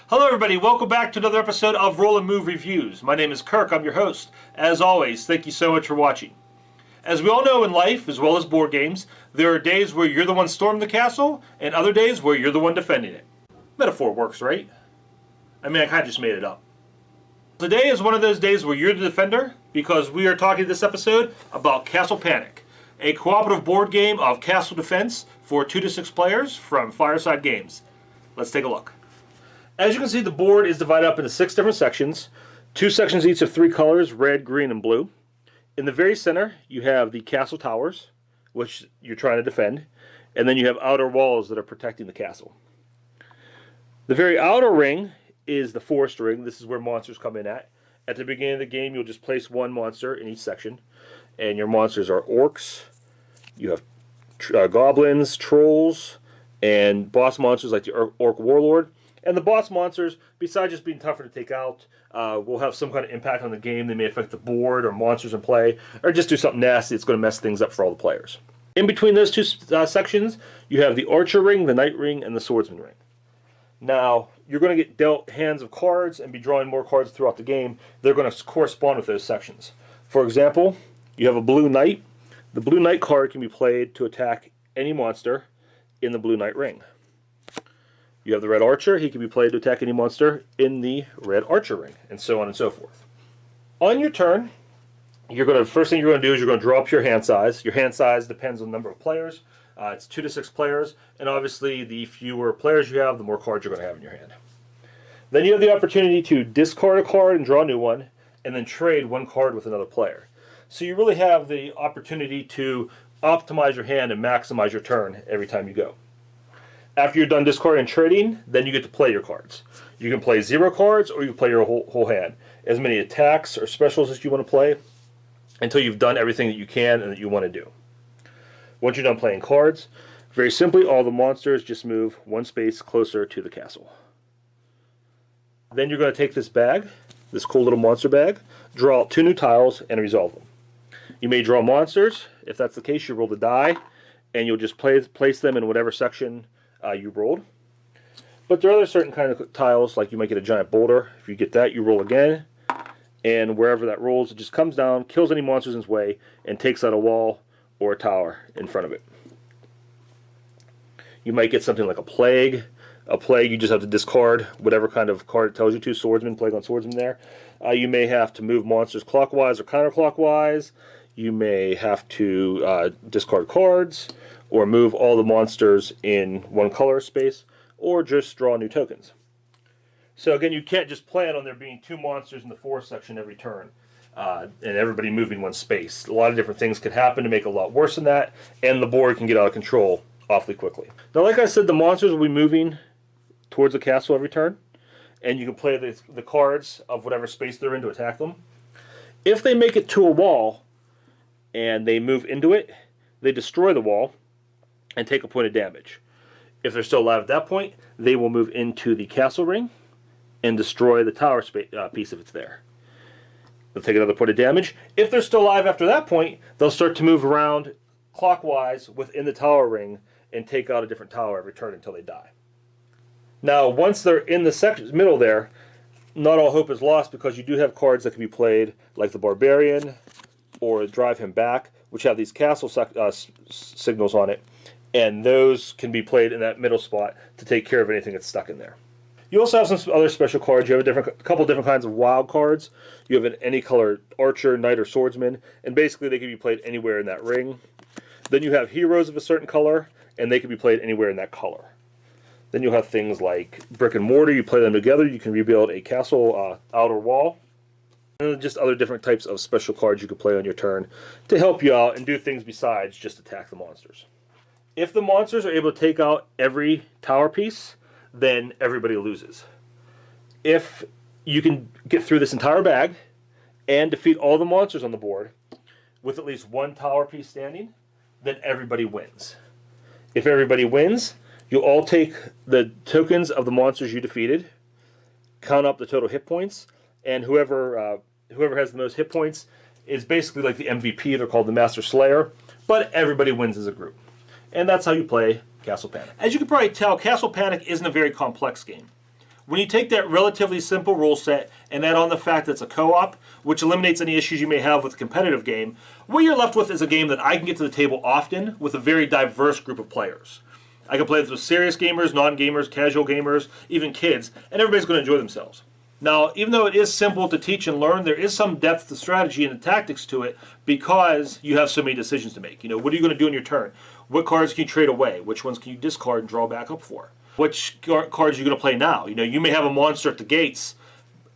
Hello everybody, welcome back to another episode of Roll and Move Reviews. My name is Kirk, I'm your host. As always, thank you so much for watching. As we all know in life, as well as board games, there are days where you're the one storming the castle, and other days where you're the one defending it. Metaphor works, right? I mean, I kind of just made it up. Today is one of those days where you're the defender, because we are talking this episode about Castle Panic, a cooperative board game of castle defense for 2 to 6 players from Fireside Games. Let's take a look. As you can see, the board is divided up into 6 different sections. 2 sections each of 3 colors, red, green, and blue. In the very center, you have the castle towers, which you're trying to defend. And then you have outer walls that are protecting the castle. The very outer ring is the forest ring. This is where monsters come in at. At the beginning of the game, you'll just place 1 monster in each section. And your monsters are orcs. You have goblins, trolls, and boss monsters like the orc warlord. And the boss monsters, besides just being tougher to take out, will have some kind of impact on the game. They may affect the board or monsters in play, or just do something nasty that's going to mess things up for all the players. In between those 2 sections, you have the archer ring, the knight ring, and the swordsman ring. Now, you're going to get dealt hands of cards and be drawing more cards throughout the game. They're going to correspond with those sections. For example, you have a blue knight. The blue knight card can be played to attack any monster in the blue knight ring. You have the red archer. He can be played to attack any monster in the red archer ring, and so on and so forth. On your turn, first thing you're going to do is you're going to draw up your hand size. Your hand size depends on the number of players. It's 2 to 6 players, and obviously the fewer players you have, the more cards you're going to have in your hand. Then you have the opportunity to discard a card and draw a new one, and then trade 1 card with another player. So you really have the opportunity to optimize your hand and maximize your turn every time you go. After you're done discarding and trading, then you get to play your cards. You can play 0 cards, or you can play your whole hand. As many attacks or specials as you want to play, until you've done everything that you can and that you want to do. Once you're done playing cards, very simply, all the monsters just move 1 space closer to the castle. Then you're going to take this bag, this cool little monster bag, draw out 2 new tiles, and resolve them. You may draw monsters. If that's the case, you roll the die, and you'll just place them in whatever section you rolled. But there are other certain kind of tiles, like you might get a giant boulder. If you get that, you roll again, and wherever that rolls, it just comes down, kills any monsters in its way, and takes out a wall or a tower in front of it. You might get something like a plague. A plague, you just have to discard whatever kind of card it tells you to. Swordsman, plague on swordsman there. You may have to move monsters clockwise or counterclockwise. You may have to discard cards, or move all the monsters in 1 color space, or just draw new tokens. So again, you can't just plan on there being 2 monsters in the forest section every turn, and everybody moving 1 space. A lot of different things could happen to make it a lot worse than that, and the board can get out of control awfully quickly. Now, like I said, the monsters will be moving towards the castle every turn, and you can play the cards of whatever space they're in to attack them. If they make it to a wall, and they move into it, they destroy the wall, and take a point of damage. If they're still alive at that point, they will move into the castle ring and destroy the tower piece if it's there. They'll take another point of damage. If they're still alive after that point, they'll start to move around clockwise within the tower ring and take out a different tower every turn until they die. Now, once they're in the middle there, not all hope is lost, because you do have cards that can be played, like the Barbarian or Drive Him Back, which have these castle signals on it. And those can be played in that middle spot to take care of anything that's stuck in there. You also have some other special cards. You have a couple different kinds of wild cards. You have an any color archer, knight, or swordsman, and basically they can be played anywhere in that ring. Then you have heroes of a certain color, and they can be played anywhere in that color. Then you'll have things like brick and mortar. You play them together. You can rebuild a castle outer wall. And just other different types of special cards you can play on your turn to help you out and do things besides just attack the monsters. If the monsters are able to take out every tower piece, then everybody loses. If you can get through this entire bag and defeat all the monsters on the board with at least 1 tower piece standing, then everybody wins. If everybody wins, you'll all take the tokens of the monsters you defeated, count up the total hit points, and whoever has the most hit points is basically like the MVP. They're called the Master Slayer, but everybody wins as a group. And that's how you play Castle Panic. As you can probably tell, Castle Panic isn't a very complex game. When you take that relatively simple rule set and add on the fact that it's a co-op, which eliminates any issues you may have with a competitive game, what you're left with is a game that I can get to the table often with a very diverse group of players. I can play this with serious gamers, non-gamers, casual gamers, even kids, and everybody's going to enjoy themselves. Now, even though it is simple to teach and learn, there is some depth to strategy and the tactics to it because you have so many decisions to make. What are you going to do in your turn? What cards can you trade away? Which ones can you discard and draw back up for? Which cards are you going to play now? You may have a monster at the gates,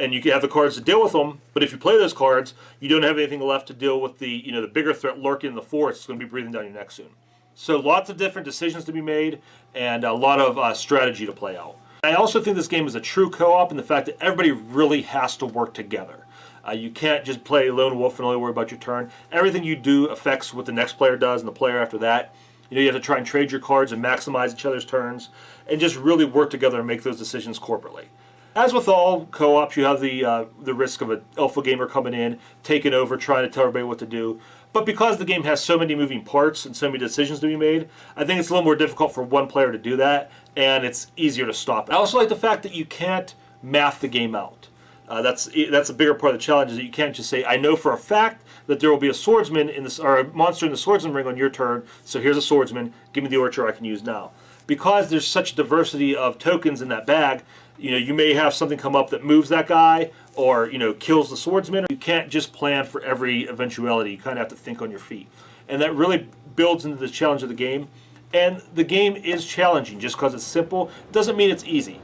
and you can have the cards to deal with them, but if you play those cards, you don't have anything left to deal with the bigger threat lurking in the forest. It's going to be breathing down your neck soon. So lots of different decisions to be made, and a lot of strategy to play out. I also think this game is a true co-op in the fact that everybody really has to work together. You can't just play lone wolf and only worry about your turn. Everything you do affects what the next player does and the player after that. You have to try and trade your cards and maximize each other's turns and just really work together and make those decisions corporately. As with all co-ops, you have the risk of an alpha gamer coming in, taking over, trying to tell everybody what to do. But because the game has so many moving parts and so many decisions to be made, I think it's a little more difficult for one player to do that, and it's easier to stop it. I also like the fact that you can't math the game out. That's a bigger part of the challenge, is that you can't just say, I know for a fact that there will be a swordsman or a monster in the swordsman ring on your turn, so here's a swordsman, give me the archer I can use now. Because there's such diversity of tokens in that bag, you may have something come up that moves that guy or kills the swordsman. You can't just plan for every eventuality. You kind of have to think on your feet. And that really builds into the challenge of the game. And the game is challenging. Just because it's simple doesn't mean it's easy.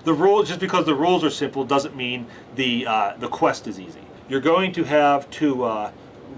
Just because the rules are simple doesn't mean the quest is easy. You're going to have to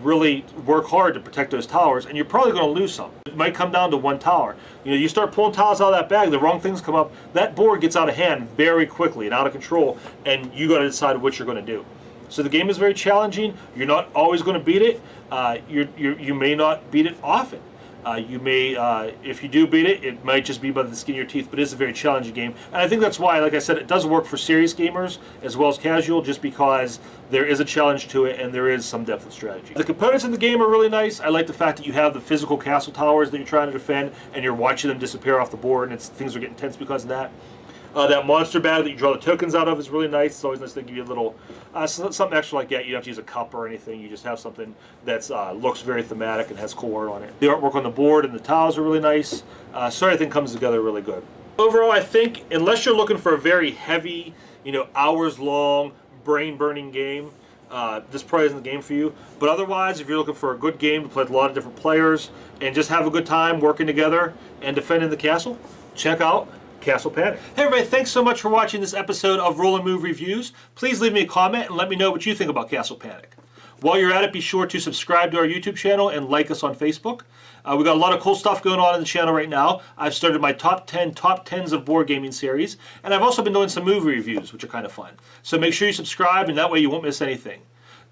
really work hard to protect those towers, and you're probably going to lose some. It might come down to one tower. You start pulling towers out of that bag, the wrong things come up, that board gets out of hand very quickly and out of control, and you got to decide what you're going to do. So the game is very challenging. You're not always going to beat it. You may not beat it often. You may, if you do beat it, it might just be by the skin of your teeth, but it's a very challenging game. And I think that's why, like I said, it does work for serious gamers as well as casual, just because there is a challenge to it and there is some depth of strategy. The components in the game are really nice. I like the fact that you have the physical castle towers that you're trying to defend, and you're watching them disappear off the board, and things are getting tense because of that. That monster bag that you draw the tokens out of is really nice. It's always nice to give you a little, something extra like that. You don't have to use a cup or anything. You just have something that looks very thematic and has cool art on it. The artwork on the board and the tiles are really nice. So everything comes together really good. Overall, I think, unless you're looking for a very heavy, hours-long, brain-burning game, this probably isn't the game for you. But otherwise, if you're looking for a good game to play with a lot of different players and just have a good time working together and defending the castle, check out Castle Panic. Hey everybody, thanks so much for watching this episode of Roll and Move Reviews. Please leave me a comment and let me know what you think about Castle Panic. While you're at it, be sure to subscribe to our YouTube channel and like us on Facebook. We've got a lot of cool stuff going on in the channel right now. I've started my top 10s of board gaming series, and I've also been doing some movie reviews, which are kind of fun. So make sure you subscribe, and that way you won't miss anything.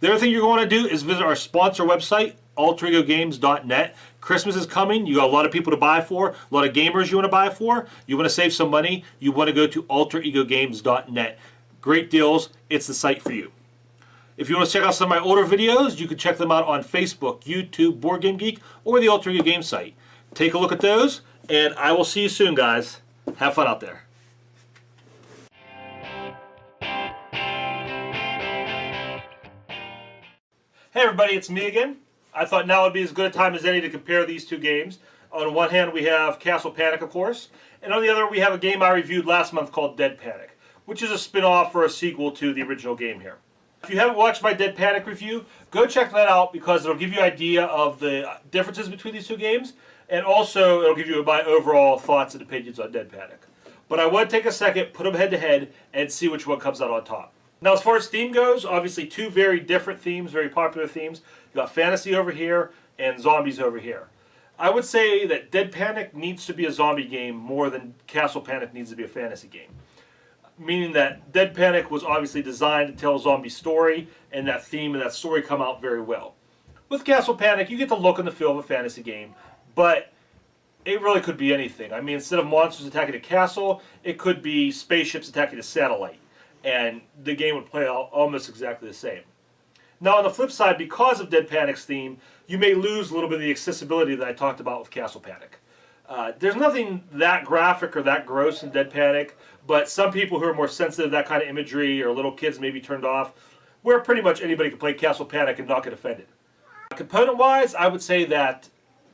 The other thing you're going to do is visit our sponsor website, alteregogames.net. Christmas is coming. You got a lot of people to buy for, a lot of gamers you want to buy for. You want to save some money, you want to go to alteregogames.net. Great deals. It's the site for you. If you want to check out some of my older videos, you can check them out on Facebook, YouTube, Board Game Geek, or the Alter Ego Games site. Take a look at those, and I will see you soon, guys. Have fun out there. Hey everybody, it's me again. I thought now would be as good a time as any to compare these two games. On one hand, we have Castle Panic, of course, and on the other, we have a game I reviewed last month called Dead Panic, which is a spin-off or a sequel to the original game here. If you haven't watched my Dead Panic review, go check that out because it'll give you an idea of the differences between these two games, and also it'll give you my overall thoughts and opinions on Dead Panic. But I want to take a second, put them head-to-head, and see which one comes out on top. Now, as far as theme goes, obviously two very different themes, very popular themes. You got fantasy over here and zombies over here. I would say that Dead Panic needs to be a zombie game more than Castle Panic needs to be a fantasy game. Meaning that Dead Panic was obviously designed to tell a zombie story, and that theme and that story come out very well. With Castle Panic, you get the look and the feel of a fantasy game, but it really could be anything. I mean, instead of monsters attacking a castle, it could be spaceships attacking a satellite. And the game would play out almost exactly the same. Now on the flip side, because of Dead Panic's theme, you may lose a little bit of the accessibility that I talked about with Castle Panic. There's nothing that graphic or that gross in Dead Panic, But some people who are more sensitive to that kind of imagery, or little kids maybe turned off, where pretty much anybody can play Castle Panic and not get offended. Component-wise, I would say that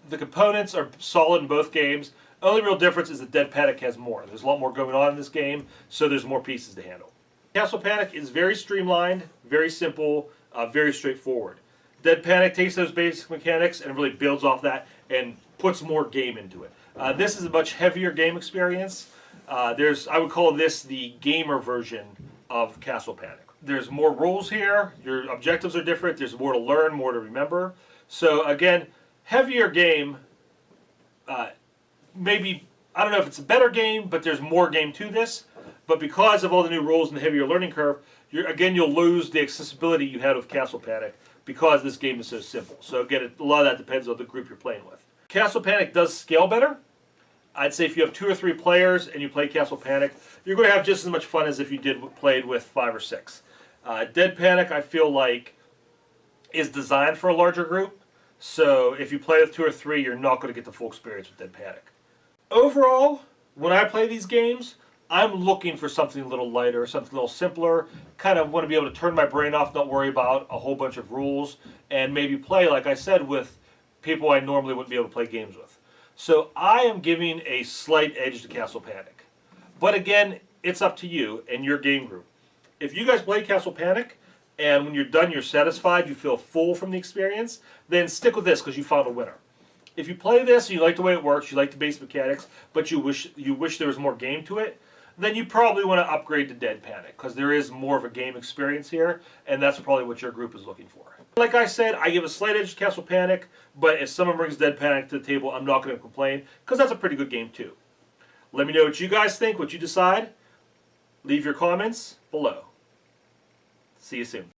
the components are solid in both games. Only real difference is that Dead Panic has more. There's a lot more going on in this game, so there's more pieces to handle. Castle Panic is very streamlined, very simple, very straightforward. Dead Panic takes those basic mechanics and really builds off that and puts more game into it. This is a much heavier game experience. I would call this the gamer version of Castle Panic. There's more rules here. Your objectives are different. There's more to learn, more to remember. So again, heavier game. Maybe, I don't know if it's a better game, but there's more game to this. But because of all the new rules and the heavier learning curve, you'll lose the accessibility you had with Castle Panic because this game is so simple. So again, a lot of that depends on the group you're playing with. Castle Panic does scale better. I'd say if you have 2 or 3 players and you play Castle Panic, you're going to have just as much fun as if you played with 5 or 6. Dead Panic, I feel like, is designed for a larger group. So if you play with 2 or 3, you're not going to get the full experience with Dead Panic. Overall, when I play these games, I'm looking for something a little lighter, something a little simpler. Kind of want to be able to turn my brain off, not worry about a whole bunch of rules, and maybe play, like I said, with people I normally wouldn't be able to play games with. So I am giving a slight edge to Castle Panic. But again, it's up to you and your game group. If you guys play Castle Panic, and when you're done you're satisfied, you feel full from the experience, then stick with this because you found a winner. If you play this and you like the way it works, you like the base mechanics, but you wish there was more game to it, then you probably want to upgrade to Dead Panic because there is more of a game experience here, and that's probably what your group is looking for. Like I said, I give a slight edge to Castle Panic, but if someone brings Dead Panic to the table, I'm not going to complain because that's a pretty good game too. Let me know what you guys think, what you decide. Leave your comments below. See you soon.